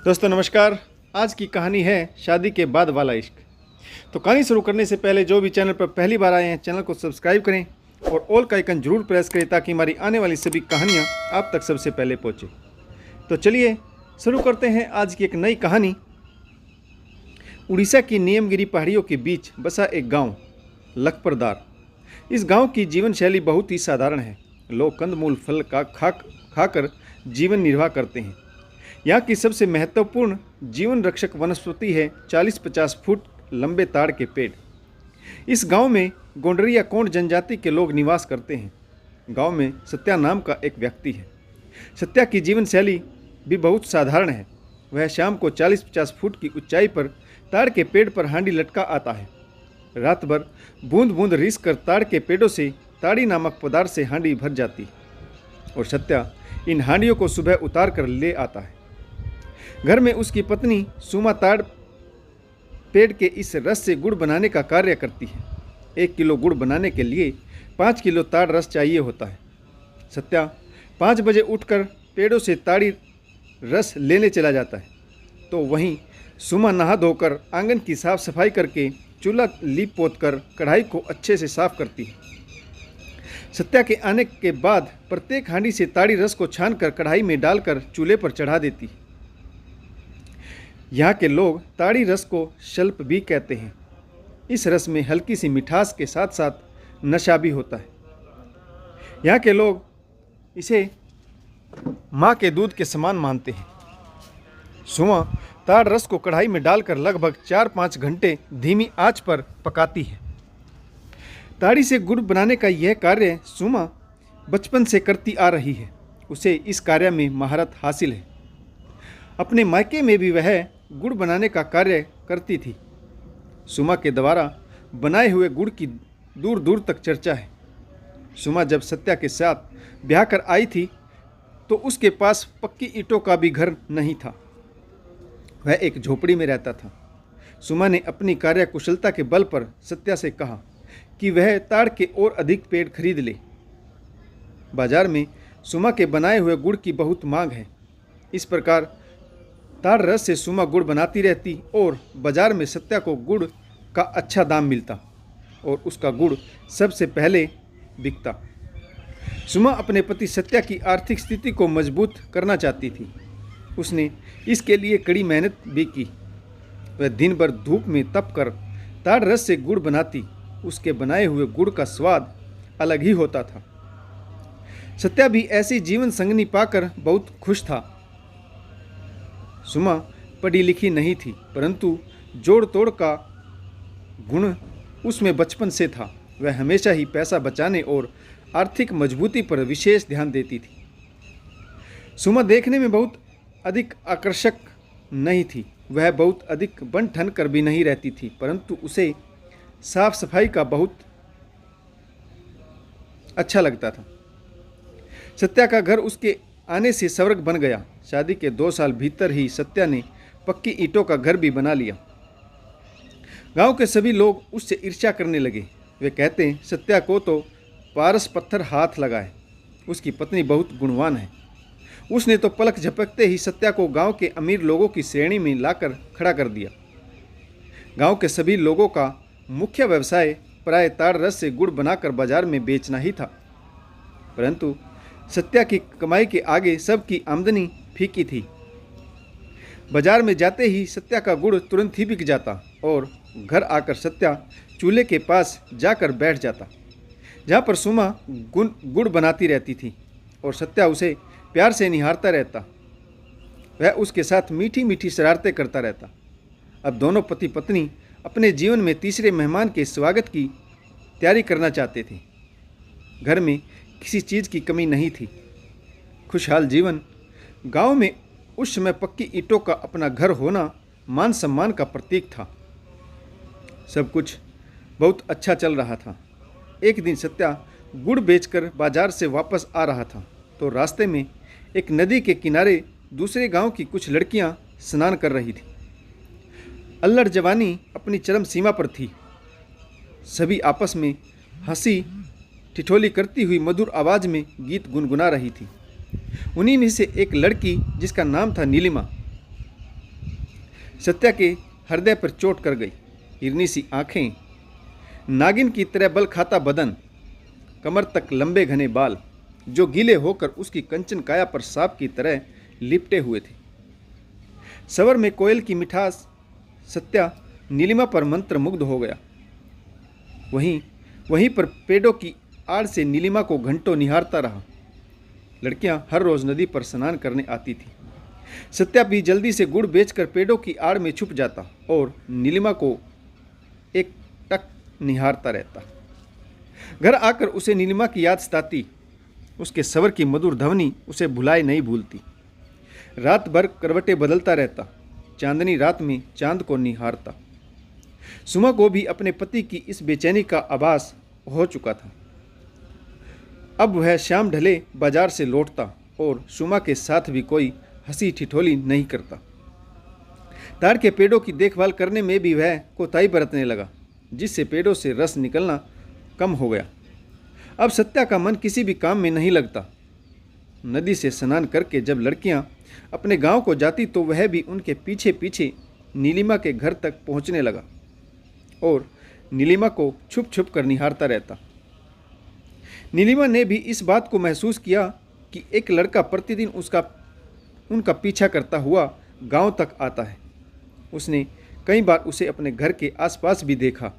दोस्तों नमस्कार। आज की कहानी है शादी के बाद वाला इश्क। तो कहानी शुरू करने से पहले जो भी चैनल पर पहली बार आए हैं चैनल को सब्सक्राइब करें और ऑल का आइकन जरूर प्रेस करें ताकि हमारी आने वाली सभी कहानियां आप तक सबसे पहले पहुंचे। तो चलिए शुरू करते हैं आज की एक नई कहानी। उड़ीसा की नियमगिरी पहाड़ियों के बीच बसा एक गाँव लखपतदार। इस गाँव की जीवन शैली बहुत ही साधारण है। लोग कंदमूल फल का खाकर जीवन निर्वाह करते हैं। यहाँ की सबसे महत्वपूर्ण जीवन रक्षक वनस्पति है 40-50 फुट लंबे ताड़ के पेड़। इस गांव में गोंडरिया कोंड जनजाति के लोग निवास करते हैं। गांव में सत्या नाम का एक व्यक्ति है। सत्या की जीवन शैली भी बहुत साधारण है। वह शाम को 40-50 फुट की ऊंचाई पर ताड़ के पेड़ पर हांडी लटका आता है। रात भर बूंद बूंद रिस कर ताड़ के पेड़ों से ताड़ी नामक पदार्थ से हांडी भर जाती है और सत्या इन हांडियों को सुबह उतार कर ले आता है। घर में उसकी पत्नी सुमा ताड़ पेड़ के इस रस से गुड़ बनाने का कार्य करती है। 1 किलो गुड़ बनाने के लिए 5 किलो ताड़ रस चाहिए होता है। सत्या 5 बजे उठकर पेड़ों से ताड़ी रस लेने चला जाता है तो वहीं सुमा नहा धोकर आंगन की साफ सफाई करके चूल्हा लीप पोत कर कढ़ाई को अच्छे से साफ करती है। सत्या के आने के बाद प्रत्येक हांडी से ताड़ी रस को छानकर कढ़ाई में डालकर चूल्हे पर चढ़ा देती है। यहाँ के लोग ताड़ी रस को शल्प भी कहते हैं। इस रस में हल्की सी मिठास के साथ साथ नशा भी होता है। यहाँ के लोग इसे माँ के दूध के समान मानते हैं। सुमा ताड़ रस को कढ़ाई में डालकर लगभग 4-5 घंटे धीमी आंच पर पकाती है। ताड़ी से गुड़ बनाने का यह कार्य सुमा बचपन से करती आ रही है। उसे इस कार्य में महारत हासिल है। अपने मायके में भी वह गुड़ बनाने का कार्य करती थी। सुमा के द्वारा बनाए हुए गुड़ की दूर दूर तक चर्चा है। सुमा जब सत्या के साथ ब्याह कर आई थी तो उसके पास पक्की ईंटों का भी घर नहीं था। वह एक झोपड़ी में रहता था। सुमा ने अपनी कार्य कुशलता के बल पर सत्या से कहा कि वह ताड़ के और अधिक पेड़ खरीद ले। बाजार में सुमा के बनाए हुए गुड़ की बहुत मांग है। इस प्रकार ताड़ रस से सुमा गुड़ बनाती रहती और बाजार में सत्या को गुड़ का अच्छा दाम मिलता और उसका गुड़ सबसे पहले बिकता। सुमा अपने पति सत्या की आर्थिक स्थिति को मजबूत करना चाहती थी। उसने इसके लिए कड़ी मेहनत भी की। वह दिन भर धूप में तप कर ताड़ रस से गुड़ बनाती। उसके बनाए हुए गुड़ का स्वाद अलग ही होता था। सत्या भी ऐसी जीवन संगनी पाकर बहुत खुश था। सुमा पढ़ी लिखी नहीं थी परंतु जोड़ तोड़ का गुण उसमें बचपन से था। वह हमेशा ही पैसा बचाने और आर्थिक मजबूती पर विशेष ध्यान देती थी। सुमा देखने में बहुत अधिक आकर्षक नहीं थी। वह बहुत अधिक बन ठन कर भी नहीं रहती थी परंतु उसे साफ सफाई का बहुत अच्छा लगता था। सत्या का घर उसके आने से स्वर्ग बन गया। शादी के 2 साल भीतर ही सत्या ने पक्की ईंटों का घर भी बना लिया। गांव के सभी लोग उससे ईर्ष्या करने लगे। वे कहते हैं सत्या को तो पारस पत्थर हाथ लगाए। उसकी पत्नी बहुत गुणवान है। उसने तो पलक झपकते ही सत्या को गांव के अमीर लोगों की श्रेणी में लाकर खड़ा कर दिया। गांव के सभी लोगों का मुख्य व्यवसाय प्राय ताड़ रस से गुड़ बनाकर बाजार में बेचना ही था परंतु सत्या की कमाई के आगे सबकी आमदनी फीकी थी। बाजार में जाते ही सत्या का गुड़ तुरंत ही बिक जाता और घर आकर सत्या चूल्हे के पास जाकर बैठ जाता जहाँ पर सुमा गुड़ बनाती रहती थी और सत्या उसे प्यार से निहारता रहता। वह उसके साथ मीठी मीठी शरारतें करता रहता। अब दोनों पति पत्नी अपने जीवन में तीसरे मेहमान के स्वागत की तैयारी करना चाहते थे। घर में किसी चीज़ की कमी नहीं थी। खुशहाल जीवन। गांव में उस समय पक्की ईंटों का अपना घर होना मान सम्मान का प्रतीक था। सब कुछ बहुत अच्छा चल रहा था। एक दिन सत्या गुड़ बेचकर बाजार से वापस आ रहा था तो रास्ते में एक नदी के किनारे दूसरे गांव की कुछ लड़कियां स्नान कर रही थी। अल्लड़ जवानी अपनी चरम सीमा पर थी। सभी आपस में हंसी ठिठोली करती हुई मधुर आवाज़ में गीत गुनगुना रही थी। उन्हीं में से एक लड़की जिसका नाम था नीलिमा सत्या के हृदय पर चोट कर गई। हिरनी सी आंखें, नागिन की तरह बल खाता बदन, कमर तक लंबे घने बाल जो गीले होकर उसकी कंचन काया पर सांप की तरह लिपटे हुए थे। सवर में कोयल की मिठास। सत्या नीलिमा पर मंत्र मुग्ध हो गया। वहीं पर पेड़ों की आड़ से नीलिमा को घंटों निहारता रहा। लड़कियां हर रोज नदी पर स्नान करने आती थी। सत्या भी जल्दी से गुड़ बेचकर पेड़ों की आड़ में छुप जाता और नीलिमा को एक टक निहारता रहता। घर आकर उसे नीलिमा की याद सताती। उसके सवर की मधुर ध्वनि उसे भुलाए नहीं भूलती। रात भर करवटें बदलता रहता। चांदनी रात में चांद को निहारता। सुमा को भी अपने पति की इस बेचैनी का आभास हो चुका था। अब वह शाम ढले बाजार से लौटता और सुमा के साथ भी कोई हंसी ठिठोली नहीं करता। ताड़ के पेड़ों की देखभाल करने में भी वह कोताही बरतने लगा, जिससे पेड़ों से रस निकलना कम हो गया। अब सत्या का मन किसी भी काम में नहीं लगता। नदी से स्नान करके जब लड़कियां अपने गांव को जाती तो वह भी उनके पीछे पीछे नीलिमा के घर तक पहुंचने लगा और नीलिमा को छुप छुप कर निहारता रहता। नीलिमा ने भी इस बात को महसूस किया कि एक लड़का प्रतिदिन उनका पीछा करता हुआ गांव तक आता है। उसने कई बार उसे अपने घर के आसपास भी देखा।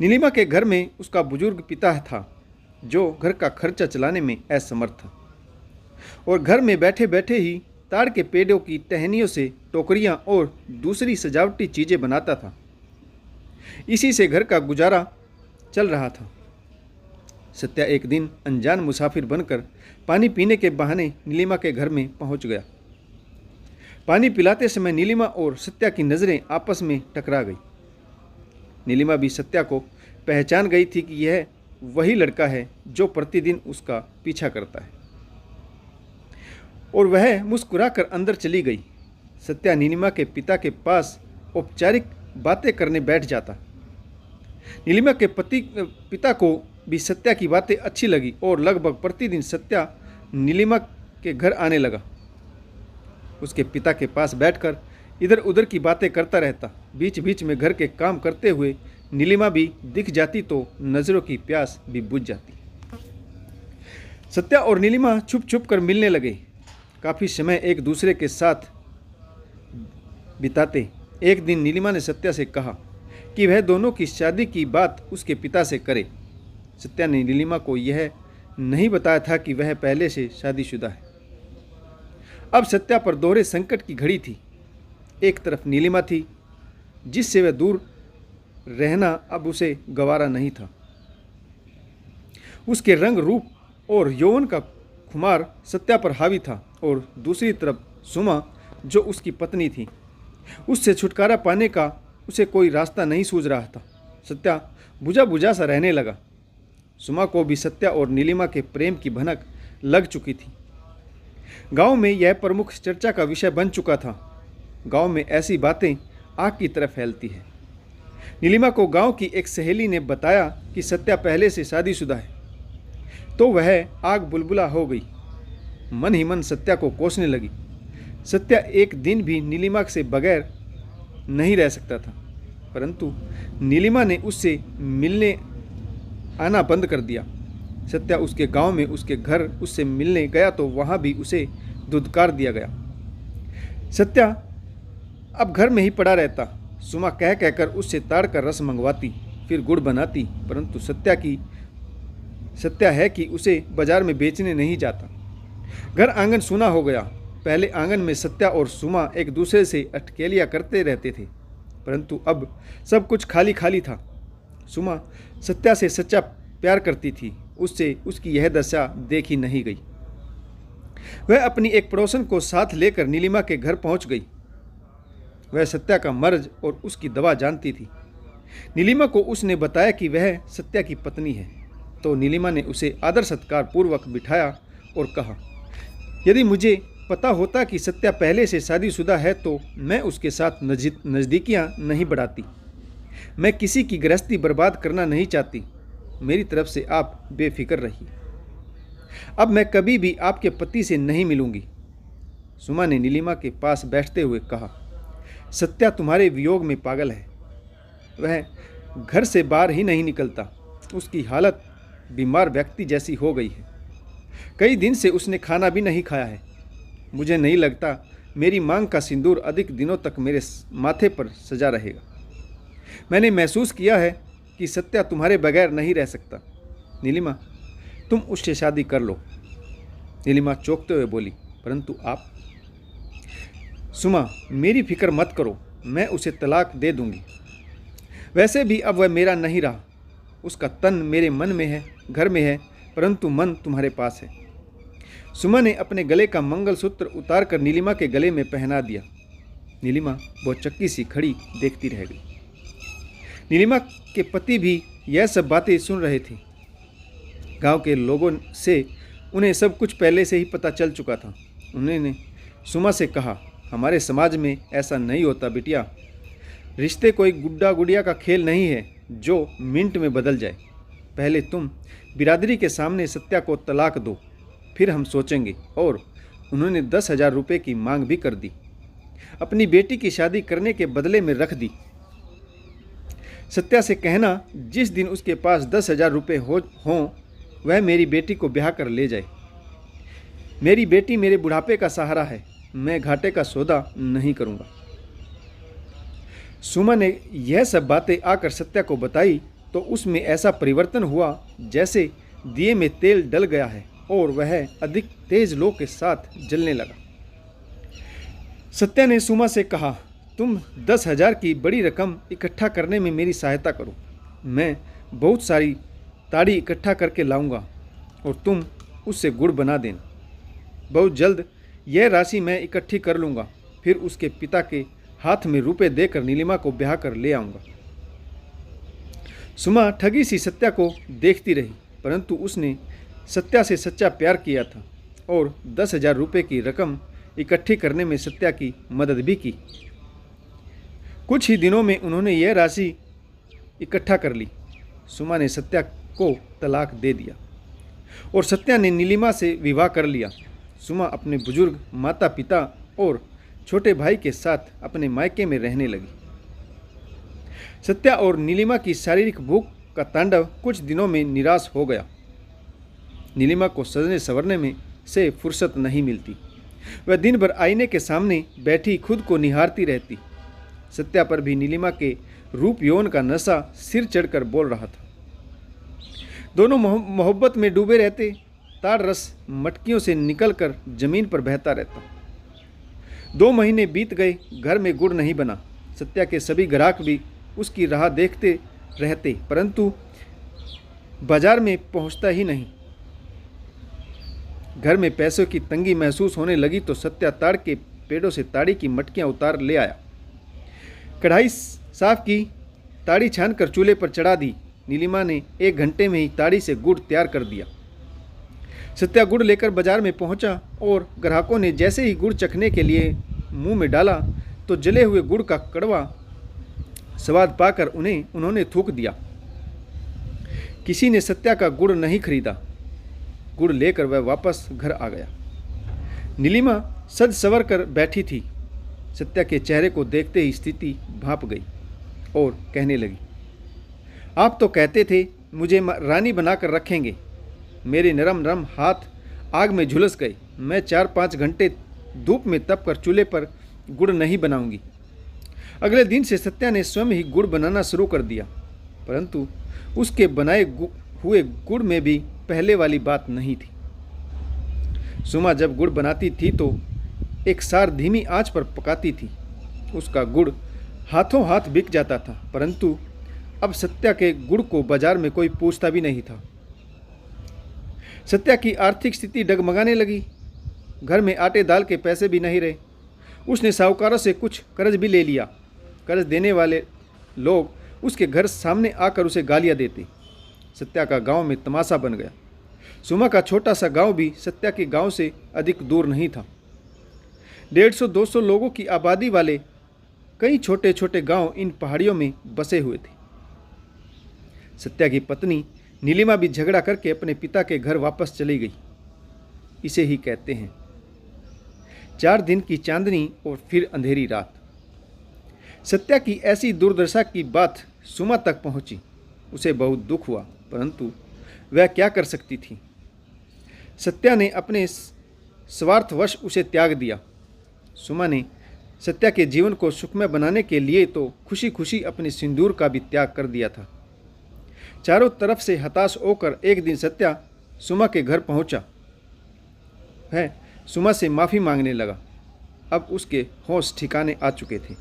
नीलिमा के घर में उसका बुजुर्ग पिता था जो घर का खर्चा चलाने में असमर्थ था और घर में बैठे बैठे ही ताड़ के पेड़ों की टहनियों से टोकरियां और दूसरी सजावटी चीज़ें बनाता था। इसी से घर का गुजारा चल रहा था। सत्या एक दिन अनजान मुसाफिर बनकर पानी पीने के बहाने नीलिमा के घर में पहुंच गया। पानी पिलाते समय नीलिमा और सत्या की नज़रें आपस में टकरा गई। नीलिमा भी सत्या को पहचान गई थी कि यह वही लड़का है जो प्रतिदिन उसका पीछा करता है, और वह मुस्कुराकर अंदर चली गई। सत्या नीलिमा के पिता के पास औपचारिक बातें करने बैठ जाता। नीलिमा के पिता को भी सत्या की बातें अच्छी लगी और लगभग प्रतिदिन सत्या नीलिमा के घर आने लगा। उसके पिता के पास बैठकर इधर उधर की बातें करता रहता। बीच बीच में घर के काम करते हुए नीलिमा भी दिख जाती तो नज़रों की प्यास भी बुझ जाती। सत्या और नीलिमा छुप छुप कर मिलने लगे। काफ़ी समय एक दूसरे के साथ बिताते। एक दिन नीलिमा ने सत्या से कहा कि वह दोनों की शादी की बात उसके पिता से करे। सत्या ने नीलिमा को यह नहीं बताया था कि वह पहले से शादीशुदा है। अब सत्या पर दोहरे संकट की घड़ी थी। एक तरफ नीलिमा थी जिससे वह दूर रहना अब उसे गवारा नहीं था। उसके रंग, रूप और यौवन का खुमार सत्या पर हावी था, और दूसरी तरफ सुमा जो उसकी पत्नी थी, उससे छुटकारा पाने का उसे कोई रास्ता नहीं सूझ रहा था। सत्या बुझा बुझा सा रहने लगा। सुमा को भी सत्या और नीलिमा के प्रेम की भनक लग चुकी थी। गांव में यह प्रमुख चर्चा का विषय बन चुका था। गांव में ऐसी बातें आग की तरह फैलती है। नीलिमा को गांव की एक सहेली ने बताया कि सत्या पहले से शादीशुदा है, तो वह आग बुलबुला हो गई। मन ही मन सत्या को कोसने लगी। सत्या एक दिन भी नीलिमा से बगैर नहीं रह सकता था, परंतु नीलिमा ने उससे मिलने आना बंद कर दिया। सत्या उसके गांव में उसके घर उससे मिलने गया तो वहाँ भी उसे धुतकार दिया गया। सत्या अब घर में ही पड़ा रहता। सुमा कह कहकर उससे ताड़ का रस मंगवाती, फिर गुड़ बनाती, परंतु सत्या है कि उसे बाजार में बेचने नहीं जाता। घर आंगन सूना हो गया। पहले आंगन में सत्या और सुमा एक दूसरे से अटकेलियाँ करते रहते थे, परंतु अब सब कुछ खाली खाली था। सुमा सत्या से सच्चा प्यार करती थी, उससे उसकी यह दशा देखी नहीं गई। वह अपनी एक पड़ोसन को साथ लेकर नीलिमा के घर पहुंच गई। वह सत्या का मर्ज और उसकी दवा जानती थी। नीलिमा को उसने बताया कि वह सत्या की पत्नी है, तो नीलिमा ने उसे आदर सत्कार पूर्वक बिठाया और कहा, यदि मुझे पता होता कि सत्या पहले से शादीशुदा है तो मैं उसके साथ नज़दीकियाँ नहीं बढ़ाती। मैं किसी की गृहस्थी बर्बाद करना नहीं चाहती। मेरी तरफ से आप बेफिक्र रहिए। अब मैं कभी भी आपके पति से नहीं मिलूंगी। सुमा ने नीलिमा के पास बैठते हुए कहा। सत्या तुम्हारे वियोग में पागल है। वह घर से बाहर ही नहीं निकलता। उसकी हालत बीमार व्यक्ति जैसी हो गई है। कई दिन से उसने खाना भी नहीं खाया है। मुझे नहीं लगता मेरी मांग का सिंदूर अधिक दिनों तक मेरे माथे पर सजा रहेगा। मैंने महसूस किया है कि सत्या तुम्हारे बगैर नहीं रह सकता। नीलिमा, तुम उससे शादी कर लो। नीलिमा चौंकते हुए बोली, परंतु आप? सुमा, मेरी फिक्र मत करो, मैं उसे तलाक दे दूंगी। वैसे भी अब वह मेरा नहीं रहा। उसका तन मेरे मन में है, घर में है, परंतु मन तुम्हारे पास है। सुमा ने अपने गले का मंगलसूत्र उतार कर नीलिमा के गले में पहना दिया। नीलिमा बहुत चक्की सी खड़ी देखती रह गई। नीलिमा के पति भी यह सब बातें सुन रहे थे। गांव के लोगों से उन्हें सब कुछ पहले से ही पता चल चुका था। उन्होंने सुमा से कहा, हमारे समाज में ऐसा नहीं होता बिटिया। रिश्ते कोई गुड्डा गुड़िया का खेल नहीं है जो मिनट में बदल जाए। पहले तुम बिरादरी के सामने सत्या को तलाक दो, फिर हम सोचेंगे। और उन्होंने 10,000 रुपये की मांग भी कर दी। अपनी बेटी की शादी करने के बदले में रख दी। सत्या से कहना, जिस दिन उसके पास 10,000 रुपये हों वह मेरी बेटी को ब्याह कर ले जाए। मेरी बेटी मेरे बुढ़ापे का सहारा है। मैं घाटे का सौदा नहीं करूँगा। सुमा ने यह सब बातें आकर सत्या को बताई तो उसमें ऐसा परिवर्तन हुआ जैसे दिए में तेल डल गया है और वह अधिक तेज लो के साथ जलने लगा। सत्या ने सुमा से कहा, तुम 10,000 की बड़ी रकम इकट्ठा करने में मेरी सहायता करो। मैं बहुत सारी ताड़ी इकट्ठा करके लाऊंगा और तुम उससे गुड़ बना देना। बहुत जल्द यह राशि मैं इकट्ठी कर लूँगा। फिर उसके पिता के हाथ में रुपए देकर नीलिमा को ब्याह कर ले आऊँगा। सुमा ठगी सी सत्या को देखती रही, परंतु उसने सत्या से सच्चा प्यार किया था और 10,000 रुपये की रकम इकट्ठी करने में सत्या की मदद भी की। कुछ ही दिनों में उन्होंने यह राशि इकट्ठा कर ली। सुमा ने सत्या को तलाक दे दिया और सत्या ने नीलिमा से विवाह कर लिया। सुमा अपने बुजुर्ग माता पिता और छोटे भाई के साथ अपने मायके में रहने लगी। सत्या और नीलिमा की शारीरिक भूख का तांडव कुछ दिनों में निराश हो गया। नीलिमा को सजने संवरने में से फुर्सत नहीं मिलती। वह दिन भर आईने के सामने बैठी खुद को निहारती रहती। सत्या पर भी नीलिमा के रूप यौवन का नशा सिर चढ़कर बोल रहा था। दोनों मोहब्बत में डूबे रहते। ताड़ रस मटकियों से निकलकर जमीन पर बहता रहता। 2 महीने बीत गए, घर में गुड़ नहीं बना। सत्या के सभी ग्राहक भी उसकी राह देखते रहते, परंतु बाजार में पहुंचता ही नहीं। घर में पैसों की तंगी महसूस होने लगी तो सत्या ताड़ के पेड़ों से ताड़ी की मटकियां उतार ले आया। कढ़ाई साफ की, ताड़ी छानकर चूल्हे पर चढ़ा दी। नीलिमा ने 1 घंटे में ही ताड़ी से गुड़ तैयार कर दिया। सत्या गुड़ लेकर बाजार में पहुंचा और ग्राहकों ने जैसे ही गुड़ चखने के लिए मुंह में डाला तो जले हुए गुड़ का कड़वा स्वाद पाकर उन्होंने थूक दिया। किसी ने सत्या का गुड़ नहीं खरीदा। गुड़ लेकर वह वापस घर आ गया। नीलिमा सज संवर कर बैठी थी। सत्या के चेहरे को देखते ही स्थिति भाप गई और कहने लगी, आप तो कहते थे मुझे रानी बनाकर रखेंगे। मेरे नरम नरम हाथ आग में झुलस गए। मैं 4-5 घंटे धूप में तप कर चूल्हे पर गुड़ नहीं बनाऊंगी। अगले दिन से सत्या ने स्वयं ही गुड़ बनाना शुरू कर दिया, परंतु उसके बनाए हुए गुड़ में भी पहले वाली बात नहीं थी। सुमा जब गुड़ बनाती थी तो एक सार धीमी आंच पर पकाती थी। उसका गुड़ हाथों हाथ बिक जाता था, परंतु अब सत्या के गुड़ को बाजार में कोई पूछता भी नहीं था। सत्या की आर्थिक स्थिति डगमगाने लगी। घर में आटे दाल के पैसे भी नहीं रहे। उसने साहूकारों से कुछ कर्ज भी ले लिया। कर्ज देने वाले लोग उसके घर सामने आकर उसे गालियां देते। सत्या का गांव में तमाशा बन गया। सुमा का छोटा सा गांव भी सत्या के गांव से अधिक दूर नहीं था। 150-200 लोगों की आबादी वाले कई छोटे छोटे गांव इन पहाड़ियों में बसे हुए थे। सत्या की पत्नी नीलिमा भी झगड़ा करके अपने पिता के घर वापस चली गई। इसे ही कहते हैं 4 दिन की चांदनी और फिर अंधेरी रात। सत्या की ऐसी दुर्दशा की बात सुमा तक पहुंची। उसे बहुत दुख हुआ, परंतु वह क्या कर सकती थी। सत्या ने अपने स्वार्थवश उसे त्याग दिया। सुमा ने सत्या के जीवन को सुखमय बनाने के लिए तो खुशी खुशी अपने सिंदूर का भी त्याग कर दिया था। चारों तरफ से हताश होकर एक दिन सत्या सुमा के घर पहुंचा। वह सुमा से माफ़ी मांगने लगा। अब उसके होश ठिकाने आ चुके थे,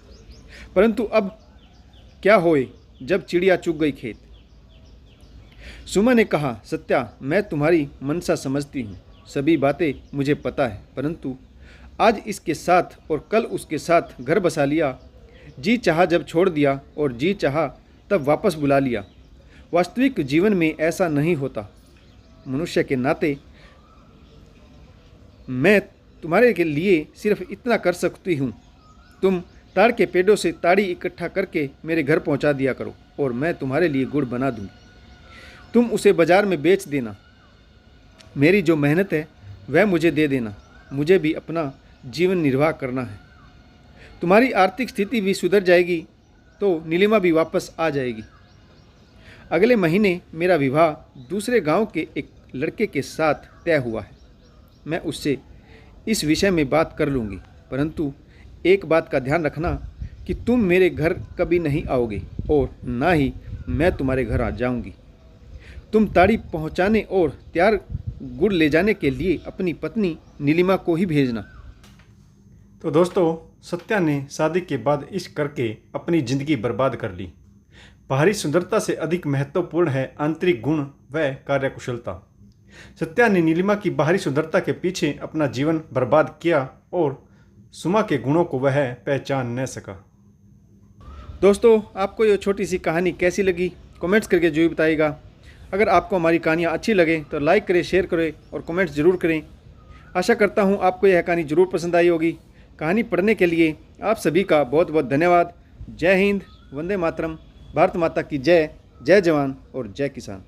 परंतु अब क्या होए जब चिड़िया चुग गई खेत। सुमा ने कहा, सत्या, मैं तुम्हारी मनसा समझती हूँ, सभी बातें मुझे पता है, परंतु आज इसके साथ और कल उसके साथ घर बसा लिया, जी चाहा जब छोड़ दिया और जी चाहा तब वापस बुला लिया। वास्तविक जीवन में ऐसा नहीं होता। मनुष्य के नाते मैं तुम्हारे के लिए सिर्फ इतना कर सकती हूँ, तुम ताड़ के पेड़ों से ताड़ी इकट्ठा करके मेरे घर पहुँचा दिया करो और मैं तुम्हारे लिए गुड़ बना दूँ। तुम उसे बाज़ार में बेच देना। मेरी जो मेहनत है वह मुझे दे देना, मुझे भी अपना जीवन निर्वाह करना है। तुम्हारी आर्थिक स्थिति भी सुधर जाएगी तो नीलिमा भी वापस आ जाएगी। अगले महीने मेरा विवाह दूसरे गांव के एक लड़के के साथ तय हुआ है। मैं उससे इस विषय में बात कर लूँगी, परंतु एक बात का ध्यान रखना कि तुम मेरे घर कभी नहीं आओगे और ना ही मैं तुम्हारे घर आ जाऊँगी। तुम ताड़ी पहुँचाने और तैयार गुड़ ले जाने के लिए अपनी पत्नी नीलिमा को ही भेजना। तो दोस्तों, सत्या ने शादी के बाद इश्क करके अपनी ज़िंदगी बर्बाद कर ली। बाहरी सुंदरता से अधिक महत्वपूर्ण है आंतरिक गुण व कार्यकुशलता। सत्या ने नीलिमा की बाहरी सुंदरता के पीछे अपना जीवन बर्बाद किया और सुमा के गुणों को वह पहचान न सका। दोस्तों, आपको ये छोटी सी कहानी कैसी लगी कमेंट्स करके जरूर बताइएगा। अगर आपको हमारी कहानियाँ अच्छी लगे तो लाइक करें, शेयर करें और कमेंट्स ज़रूर करें। आशा करता हूँ आपको यह कहानी ज़रूर पसंद आई होगी। कहानी पढ़ने के लिए आप सभी का बहुत बहुत धन्यवाद। जय हिंद, वंदे मातरम, भारत माता की जय। जय जवान और जय किसान।